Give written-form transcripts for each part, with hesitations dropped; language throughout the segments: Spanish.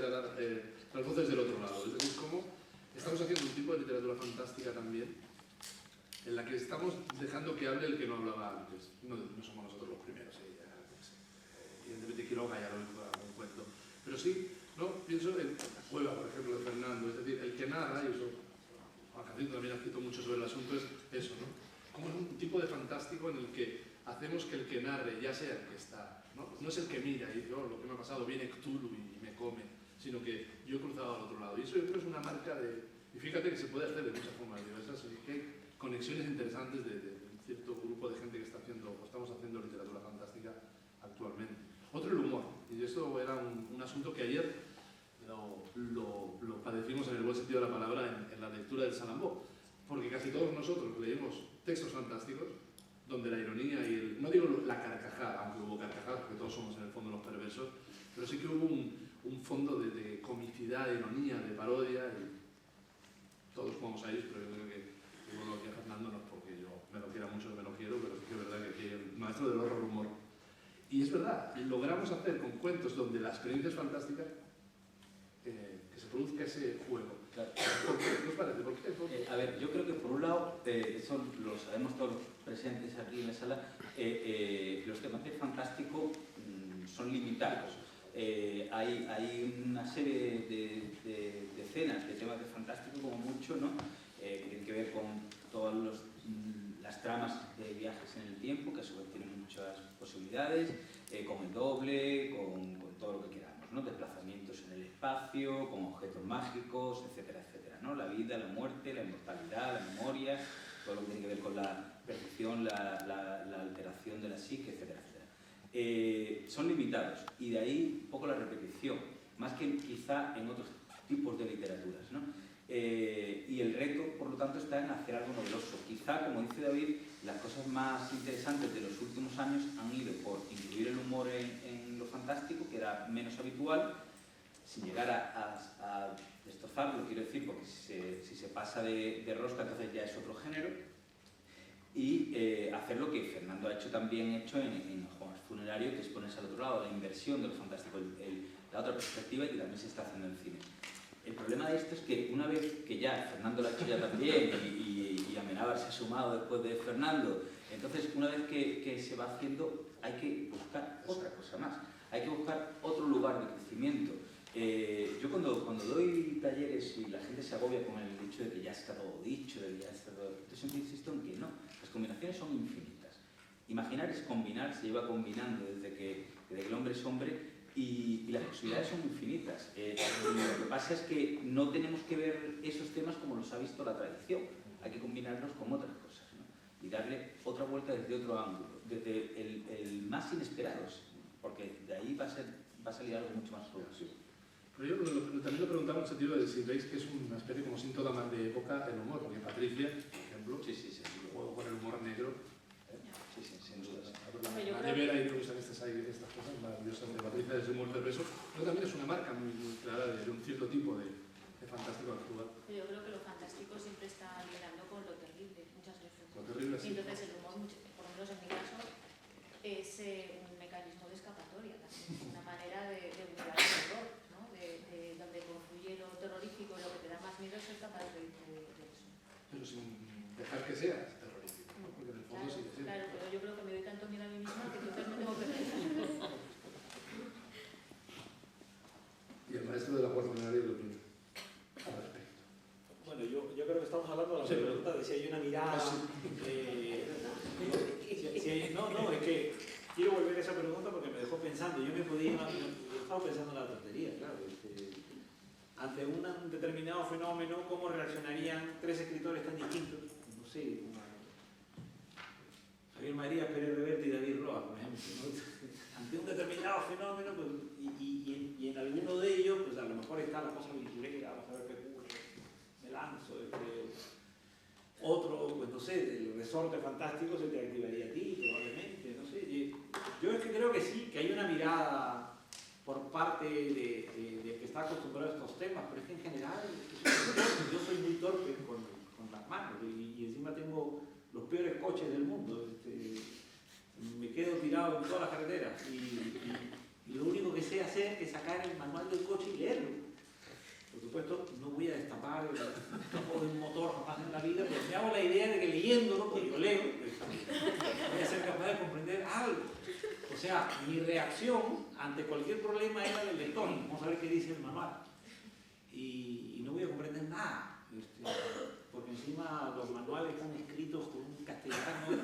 era dar las voces del otro lado. Es decir, cómo estamos haciendo un tipo de literatura fantástica también, en la que estamos dejando que hable el que no hablaba antes. No somos nosotros los primeros, evidentemente Quiroga ya lo dijo en algún cuento. Pero sí, ¿no? Pienso en La cueva, por ejemplo, de Fernando, es decir, el que narra, y eso, Juan Jacinto también ha escrito mucho sobre el asunto, es eso, ¿no? Como es un tipo de fantástico en el que hacemos que el que narre, ya sea el que está, no es el que mira y dice, oh, lo que me ha pasado, viene Cthulhu y me come, sino que yo he cruzado al otro lado. Y eso yo creo que es una marca de... Y fíjate que se puede hacer de muchas formas diversas, y que hay conexiones interesantes de un cierto grupo de gente que está haciendo, o estamos haciendo literatura fantástica actualmente. Otro, el humor. Y esto era un asunto que ayer lo padecimos en el buen sentido de la palabra en la lectura del Salambó. Porque casi todos nosotros leímos textos fantásticos donde la ironía y el... No digo la carcajada, aunque hubo carcajadas, porque todos somos en el fondo los perversos, pero sí que hubo un fondo de comicidad, de ironía, de parodia, y todos jugamos a ellos, pero yo creo que digo lo que a Fernando no es porque yo me lo quiera mucho, me lo quiero, pero sí que es verdad que aquí el maestro del horror humor. Y es verdad, logramos hacer con cuentos donde la experiencia es fantástica, que se produzca ese juego. Claro. ¿Por qué? ¿Qué os parece? ¿Por qué? A ver, yo creo que por un lado, eso lo sabemos todos los presentes aquí en la sala, los temas de fantástico son limitados. Hay una serie de decenas de temas de fantástico, como mucho, ¿no? Que tienen que ver con todas las tramas de viajes en el tiempo, que a su vez tienen muchas posibilidades, con el doble, con todo lo que queramos, ¿no? Desplazamientos en el espacio, con objetos mágicos, etcétera, etcétera, ¿no? La vida, la muerte, la inmortalidad, la memoria, todo lo que tiene que ver con la percepción, la alteración de la psique, etcétera, etcétera. Son limitados, y de ahí un poco la repetición, más que quizá en otros tipos de literaturas, ¿no? Y el reto, por lo tanto, está en hacer algo novedoso. Quizá, como dice David, las cosas más interesantes de los últimos años han ido por incluir el humor en lo fantástico, que era menos habitual, sin llegar a destrozarlo, quiero decir, porque si se pasa de rosca, entonces ya es otro género, y hacer lo que Fernando ha hecho también en Juan Funerario, que es ponerse al otro lado, la inversión de lo fantástico, la otra perspectiva, y que también se está haciendo en cine. El problema de esto es que una vez que ya Fernando lo ha hecho ya también y Amenábar se ha sumado después de Fernando, entonces una vez que se va haciendo hay que buscar otra cosa más, hay que buscar otro lugar de crecimiento. Yo cuando doy talleres y la gente se agobia con el hecho de que ya está todo dicho, de que ya está todo... Yo siempre insisto en que no, las combinaciones son infinitas. Imaginar es combinar, se lleva combinando desde que el hombre es hombre, y las posibilidades son infinitas. Lo que pasa es que no tenemos que ver esos temas como los ha visto la tradición, hay que combinarlos con otras cosas, ¿no? Y darle otra vuelta desde otro ángulo, desde el más inesperado, porque de ahí va a salir algo mucho más progresivo. Pero yo también lo preguntaba en el sentido de si veis que es una especie como síntoma más de época el humor, porque Patricia, por ejemplo, juego con el humor negro. Sí, sin duda. La nevera y estas cosas maravillosas de Patricia desde humor perverso, pero también es una marca muy clara de un cierto tipo de fantástico actual. Yo creo que lo fantástico siempre está liderando con lo terrible, muchas veces. Lo terrible, sí. Y entonces el humor, por lo menos en mi caso, es un mecanismo de escapatoria también, una manera de olvidar el horror, ¿no? De donde confluye lo terrorífico y lo que te da más miedo es ser capaz de eso. Pero sin dejar que sea terrorífico, ¿no? Porque en el fondo sí que sí. Claro, pero yo creo que me doy tanto miedo a mí misma que entonces me tengo que reír. Y el maestro de la Cuarta Funeraria lo opina al respecto. Bueno, yo creo que estamos hablando de la pregunta de si hay una mirada... No, es que quiero volver a esa pregunta porque me dejó pensando. Yo estaba pensando en la tontería, claro. Ante un determinado fenómeno, ¿cómo reaccionarían tres escritores tan distintos? No sé, Javier María, Pérez Reverte y David Roa, por ejemplo, ¿no? Ante un determinado fenómeno, pues, y en alguno de ellos, pues a lo mejor está la cosa aventurera, vamos a ver qué ocurre, me lanzo. Otro, pues no sé, el resorte fantástico se te activaría a ti, probablemente, no sé. Yo es que creo que sí, que hay una mirada por parte de que está acostumbrado a estos temas, pero es que en general yo soy muy torpe con las manos y encima tengo los peores coches del mundo. Me quedo tirado en todas las carreteras y lo único que sé hacer es sacar el manual del coche y leerlo. leyéndolo, porque yo leo, pues, voy a ser capaz de comprender algo. O sea, mi reacción ante cualquier problema era del lector. Vamos a ver qué dice el manual. Y no voy a comprender nada. Porque encima los manuales están escritos con un castellano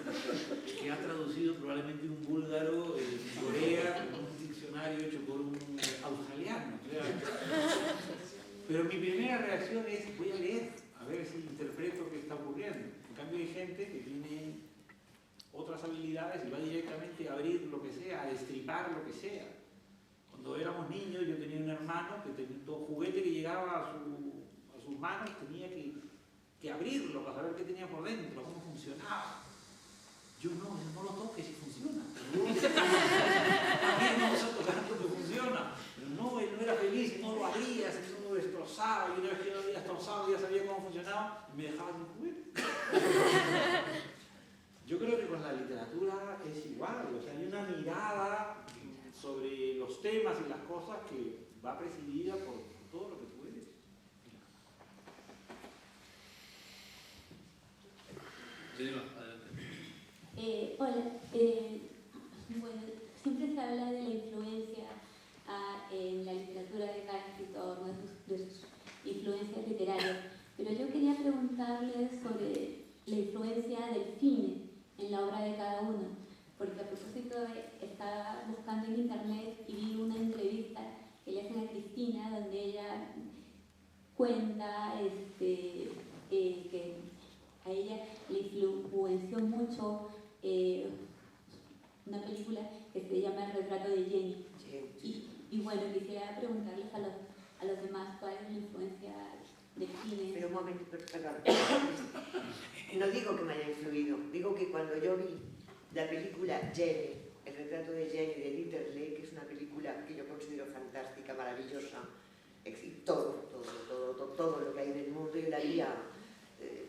que ha traducido probablemente un búlgaro en Corea, con un diccionario hecho por un australiano. Pero mi primera reacción es, voy a leer, a ver si interpreto qué está ocurriendo. En cambio hay gente que tiene otras habilidades y va directamente a abrir lo que sea, a destripar lo que sea. Cuando éramos niños yo tenía un hermano que tenía todo juguete que llegaba a sus manos, tenía que abrirlo para saber qué tenía por dentro, cómo funcionaba. Yo no lo toques si funciona. También vamos a tocar lo que funciona. Pero no, él no era feliz, no lo abrías, no lo destrozaba, y una vez que lo había destrozado ya sabía cómo funcionaba, y me dejaba sin juguete. Yo creo que con la literatura es igual, o sea, hay una mirada sobre los temas y las cosas que va presidida por todo lo que tú eres. Hola, bueno, siempre se habla de la influencia en la literatura de cada escritor, ¿no? de sus influencias literarias, pero yo quería preguntarles sobre la influencia del cine en la obra de cada uno, porque a propósito estaba buscando en internet y vi una entrevista que le hacen a Cristina donde ella cuenta que a ella le influenció mucho una película que se llama El retrato de Jenny. Y bueno, quisiera preguntarles a los demás cuál es la influencia del cine. Pero un momento, perdón. No digo que me haya influido, digo que cuando yo vi la película Jenny, El retrato de Jenny de Dieter, que es una película que yo considero fantástica, maravillosa, todo lo que hay en el mundo, yo la vi,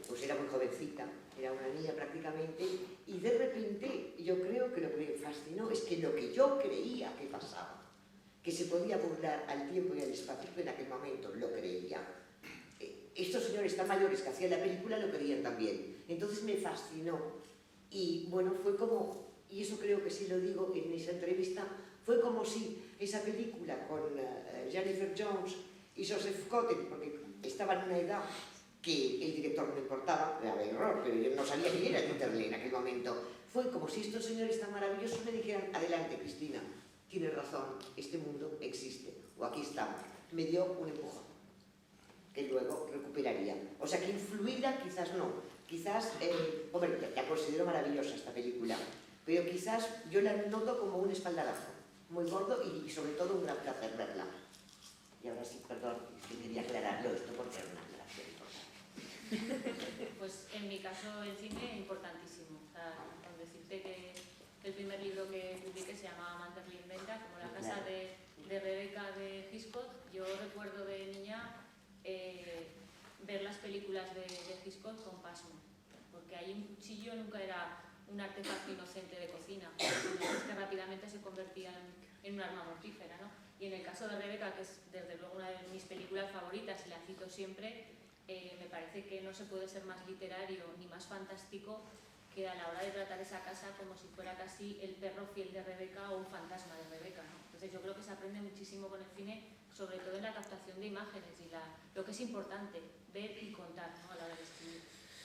pues era muy jovencita, era una niña prácticamente, y de repente yo creo que lo que me fascinó es que lo que yo creía que pasaba, que se podía burlar al tiempo y al espacio, en aquel momento lo creía. Estos señores tan mayores que hacían la película lo creían también. Entonces me fascinó. Y bueno, fue como, y eso creo que sí lo digo en esa entrevista, fue como si esa película con Jennifer Jones y Joseph Cotten, porque estaban en una edad que el director no importaba, era error, pero yo no sabía quién era Dieter en aquel momento. Fue como si estos señores tan maravillosos me dijeran, adelante Cristina, tienes razón, este mundo existe, o aquí estamos. Me dio un empujón, que luego recuperaría. O sea que influida quizás no, quizás, hombre, la considero maravillosa esta película, pero quizás yo la noto como un espaldarazo, muy gordo y sobre todo un gran placer verla. Y ahora sí, perdón, es que quería aclararlo esto porque era una aclaración importante. Pues en mi caso el cine es importantísimo. O sea, con decirte que el primer libro que publiqué se llamaba Amantes reinventa, como La casa de Rebeca de Hitchcock. Yo recuerdo de niña ver las películas de Hitchcock con pasmo, porque ahí un cuchillo nunca era un artefacto inocente de cocina, es que rápidamente se convertía en un arma mortífera, ¿no? Y en el caso de Rebeca, que es desde luego una de mis películas favoritas y la cito siempre, me parece que no se puede ser más literario ni más fantástico que a la hora de tratar esa casa como si fuera casi el perro fiel de Rebeca o un fantasma de Rebeca, ¿no? Entonces yo creo que se aprende muchísimo con el cine, sobre todo en la captación de imágenes y lo que es importante, ver y contar, ¿no? A la hora de escribir.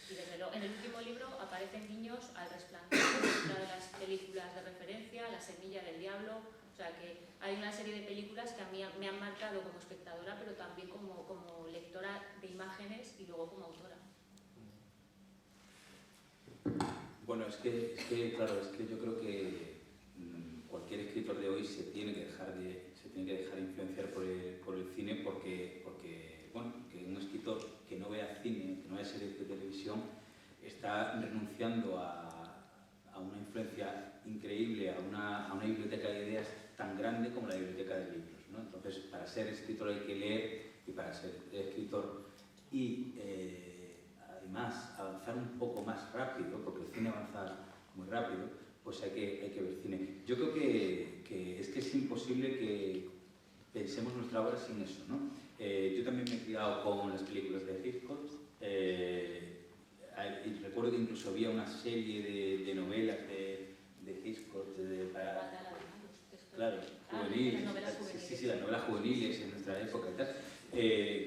Y desde luego, en el último libro aparecen guiños al Resplandor, una de las películas de referencia, La semilla del diablo. O sea que hay una serie de películas que a mí me han marcado como espectadora, pero también como lectora de imágenes y luego como autora. Bueno, es que yo creo que cualquier escritor de hoy se tiene que dejar influenciar por el cine porque bueno, que un escritor que no vea cine, que no vea series de televisión, está renunciando a una influencia increíble, a una biblioteca de ideas tan grande como la biblioteca de libros, ¿no? Entonces, para ser escritor hay que leer, y para ser escritor y además avanzar un poco más rápido, porque el cine avanza muy rápido, pues hay que ver cine. Yo creo que es imposible que pensemos nuestra obra sin eso, ¿no? Yo también me he criado con las películas de Hitchcock, y recuerdo que incluso había una serie de novelas de Hitchcock, claro, juveniles, sí, las novelas juveniles en nuestra época y tal,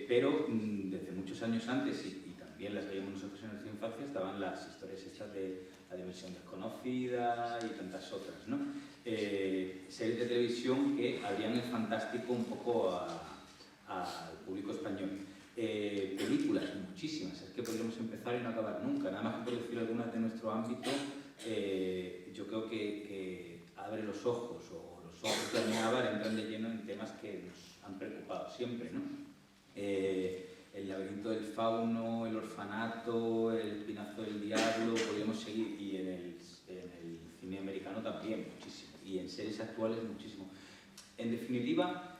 pero desde muchos años antes, y también las veíamos nosotros en nuestra infancia, estaban las historias estas de La dimensión desconocida y tantas otras, ¿no? Series de televisión que abrían el fantástico un poco al público español. Películas, muchísimas, es que podríamos empezar y no acabar nunca, nada más que por decir algunas de nuestro ámbito. Yo creo que abre los ojos, o los ojos de Almodóvar entran de lleno en temas que nos han preocupado siempre, ¿no? El laberinto del fauno, el orfanato, el espinazo del diablo, podríamos seguir, y en el cine americano también, muchísimo, y en series actuales muchísimo. En definitiva,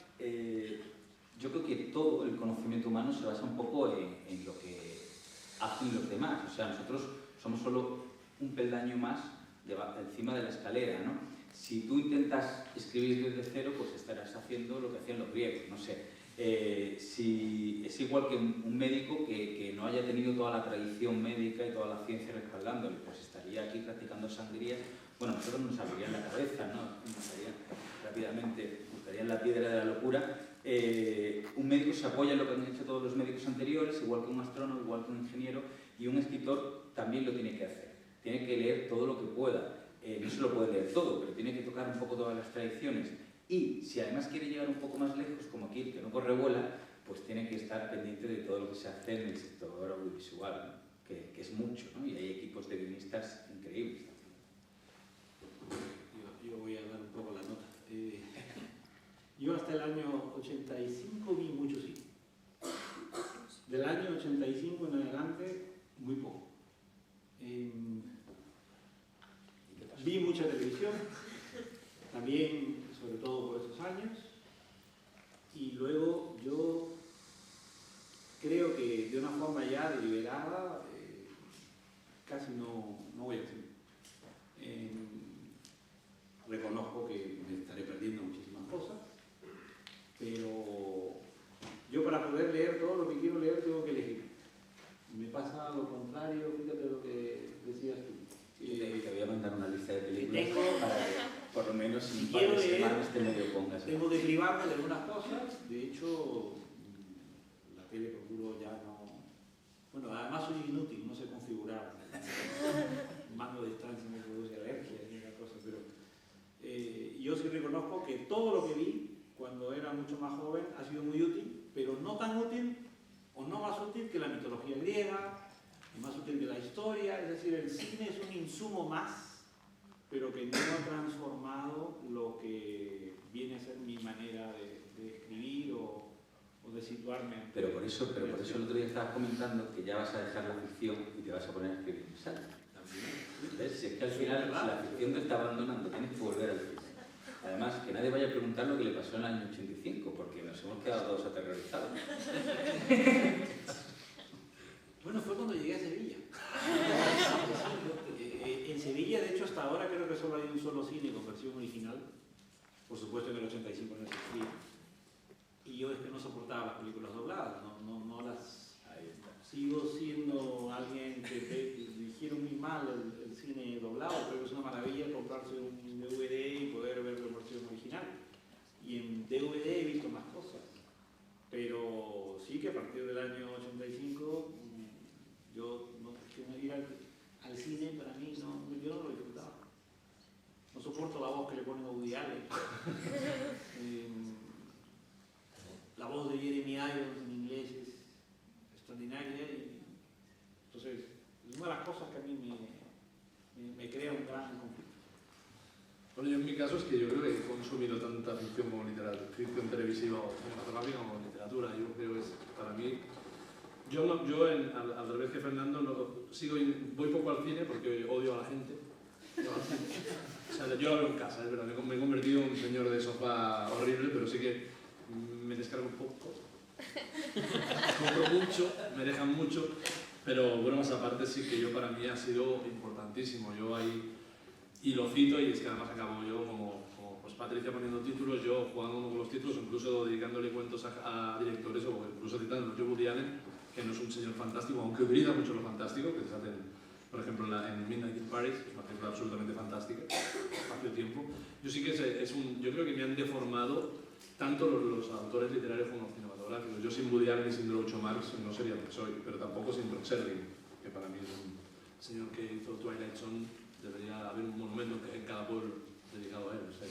yo creo que todo el conocimiento humano se basa un poco en lo que hacen los demás. O sea, nosotros somos solo un peldaño más encima de la escalera, ¿no? Si tú intentas escribir desde cero, pues estarás haciendo lo que hacían los griegos, no sé. Si es igual que un médico que no haya tenido toda la tradición médica y toda la ciencia respaldándole, pues estaría aquí practicando sangrías. Bueno, a nosotros nos abrirían la cabeza, ¿no? Nos harían rápidamente, buscarían la piedra de la locura. Un médico se apoya en lo que han hecho todos los médicos anteriores, igual que un astrónomo, igual que un ingeniero, y un escritor también lo tiene que hacer. Tiene que leer todo lo que pueda. No se lo puede leer todo, pero tiene que tocar un poco todas las tradiciones. Y si además quiere llegar un poco más lejos, como aquí, que no corre vuela, pues tiene que estar pendiente de todo lo que se hace en el sector audiovisual, ¿no? que es mucho, ¿no? Y hay equipos de guionistas increíbles. Yo voy a dar un poco la nota. Yo hasta el año 85 vi mucho cine. Del año 85 en adelante, muy poco. Vi mucha televisión, también, sobre todo por esos años, y luego yo creo que de una forma ya deliberada, casi no voy a cine. Reconozco que me estaré perdiendo muchísimas cosas, pero yo para poder leer todo lo que quiero leer tengo que elegir. Me pasa lo contrario, fíjate lo que decías tú. Te voy a mandar una lista de películas para que por lo menos en un par quiero de leer, semanas te medio pongas. Tengo que privarme de algunas cosas, de hecho la tele procuro ya no... Bueno, además soy inútil, no sé configurar. Mando a distancia me produce alergia y esas cosas, pero yo sí reconozco que todo lo que vi cuando era mucho más joven ha sido muy útil, pero no tan útil o no más útil que la mitología griega, más útil que la historia, es decir, el cine es un insumo más, pero que no ha transformado lo que viene a ser mi manera de escribir o de situarme. Pero por eso el otro día estabas comentando que ya vas a dejar la ficción y te vas a poner a escribir ensayo. ¿Ves? Si es que al final la ficción te está abandonando, tienes que volver al cine. Además, que nadie vaya a preguntar lo que le pasó en el año 85, porque nos hemos quedado todos aterrorizados. Bueno, fue cuando llegué a Sevilla. En Sevilla, de hecho, hasta ahora creo que solo hay un solo cine con versión original. Por supuesto, en el 85 no existía. Y yo es que no soportaba las películas dobladas, no las... Sigo siendo alguien que dijeron muy mal el cine doblado, pero es una maravilla comprarse un DVD y poder ver la versión original. Y en DVD he visto más cosas. Pero sí que a partir del año 85... Yo no ir al cine para mí, yo no lo disfrutaba. No soporto la voz que le ponen a Woody Allen. La voz de Jeremy Irons en inglés es extraordinaria. Entonces, es una de las cosas que a mí me crea un gran conflicto. Bueno, yo en mi caso es que yo creo que he consumido tanta ficción como literatura, ficción televisiva o cinematográfica como literatura. Yo creo que es, para mí... Yo al revés que Fernando, voy poco al cine porque odio a la gente. O sea, yo lo veo en casa, es verdad, me he convertido en un señor de sofá horrible, pero sí que me descargo un poco. Compro mucho, me dejan mucho, pero bueno, más aparte sí que para mí ha sido importantísimo. Yo ahí, y lo cito, y es que además acabo yo como pues Patricia poniendo títulos, yo jugando con los títulos, incluso dedicándole cuentos a directores, o incluso citando a Woody Allen, que no es un señor fantástico, aunque utiliza mucho lo fantástico, que se hacen por ejemplo en Midnight in Paris, que es una película absolutamente fantástica, espacio-tiempo. Yo sí que yo creo que me han deformado tanto los autores literarios como los cinematográficos. Yo sin Woody Allen y sin Groucho Marx no sería lo que soy, pero tampoco sin Rod Serling, que para mí es un señor que hizo Twilight Zone. Debería haber un monumento en cada pueblo dedicado a él. O sea,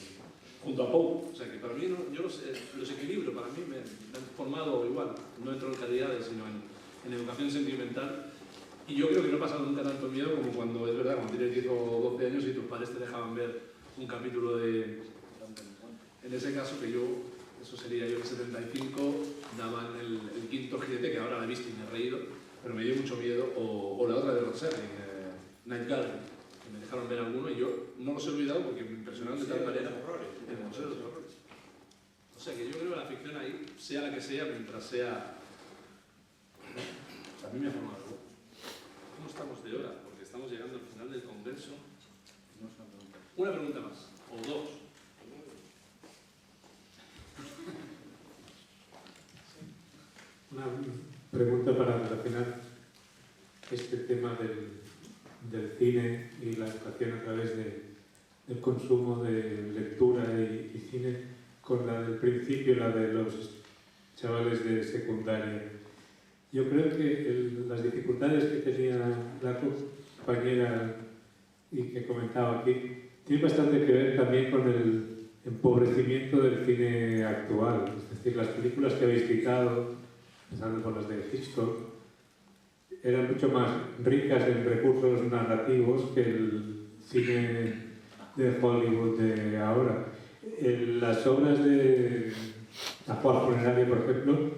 junto a Poe. O sea, que para mí, yo los equilibro, para mí me han formado igual, no en troncalidades, sino en educación sentimental. Y yo creo que no he pasado nunca tanto miedo como cuando, es verdad, cuando tienes 10 o 12 años y tus padres te dejaban ver un capítulo de... En ese caso que yo, eso sería yo en 75, daban el quinto jinete, que ahora la he visto y me he reído, pero me dio mucho miedo, o la otra de Rod Serling, Night Garden, que me dejaron ver alguno y yo no los he olvidado porque me impresionaron de tal manera. El Museo de los Horrores. O sea que yo creo que la ficción ahí, sea la que sea, mientras sea... A mí me ha formado. ¿Cómo estamos de hora? Porque estamos llegando al final del congreso. Una pregunta más, o dos. Una pregunta para relacionar este tema del cine y la educación a través del consumo de lectura y cine con la del principio, la de los chavales de secundaria. Yo creo que las dificultades que tenía la compañera y que comentaba aquí tiene bastante que ver también con el empobrecimiento del cine actual. Es decir, las películas que habéis citado, empezando por las de Hitchcock, eran mucho más ricas en recursos narrativos que el cine de Hollywood de ahora. Las obras de La Juega Funeraria, por ejemplo,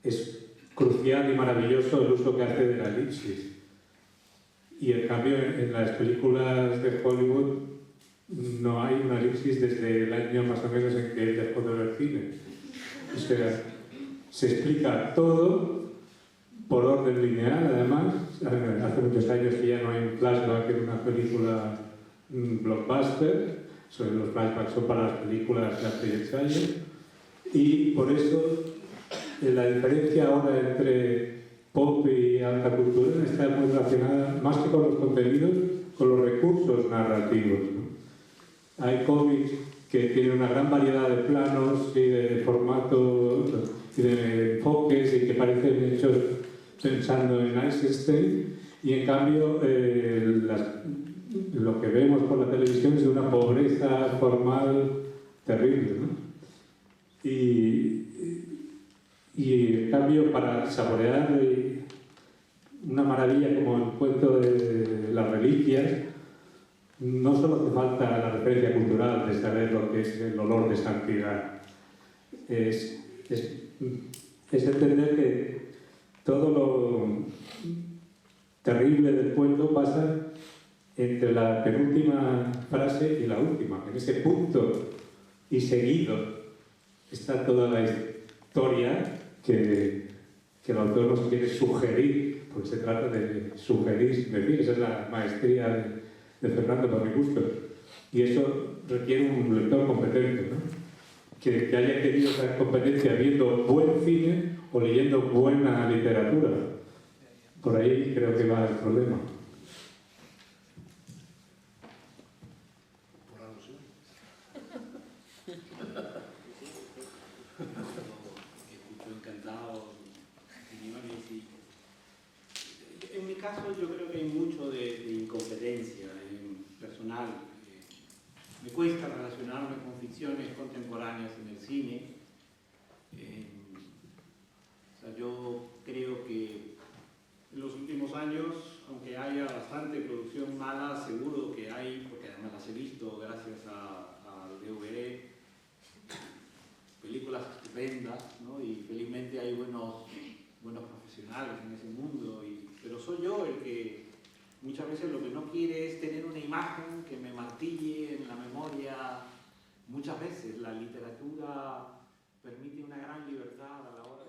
es crucial y maravilloso el uso que hace de la elipsis. Y en cambio, en las películas de Hollywood no hay una elipsis desde el año más o menos en que él dejó de ver cine. O sea, se explica todo por orden lineal, además. Hace muchos años que ya no hay un flashback en una película blockbuster. Los flashbacks son para las películas de arte y ensayo. Y por eso la diferencia ahora entre pop y alta cultura está muy relacionada, más que con los contenidos, con los recursos narrativos, ¿no? Hay cómics que tienen una gran variedad de planos y de formatos y de enfoques y que parecen hechos pensando en Eisenstein, y en cambio lo que vemos por la televisión es de una pobreza formal terrible, ¿no? Y en cambio, para saborear una maravilla como el cuento de las reliquias, no solo hace falta la referencia cultural de saber lo que es el olor de santidad, es entender que todo lo terrible del cuento pasa entre la penúltima frase y la última. En ese punto y seguido está toda la historia que el autor nos quiere sugerir, porque se trata de sugerir, esa es la maestría de Fernando para mi gusto, y eso requiere un lector competente, ¿no? Que haya tenido esa competencia viendo buen cine o leyendo buena literatura. Por ahí creo que va el problema. En mi caso yo creo que hay mucho de incompetencia personal. Me cuesta relacionarme con ficciones contemporáneas en el cine. Yo creo que en los últimos años, aunque haya bastante producción mala, seguro que hay, porque además las he visto gracias al DVD, películas estupendas, ¿no? Y felizmente hay buenos profesionales en ese mundo, pero soy yo el que muchas veces lo que no quiere es tener una imagen que me martille en la memoria. Muchas veces la literatura permite una gran libertad a la hora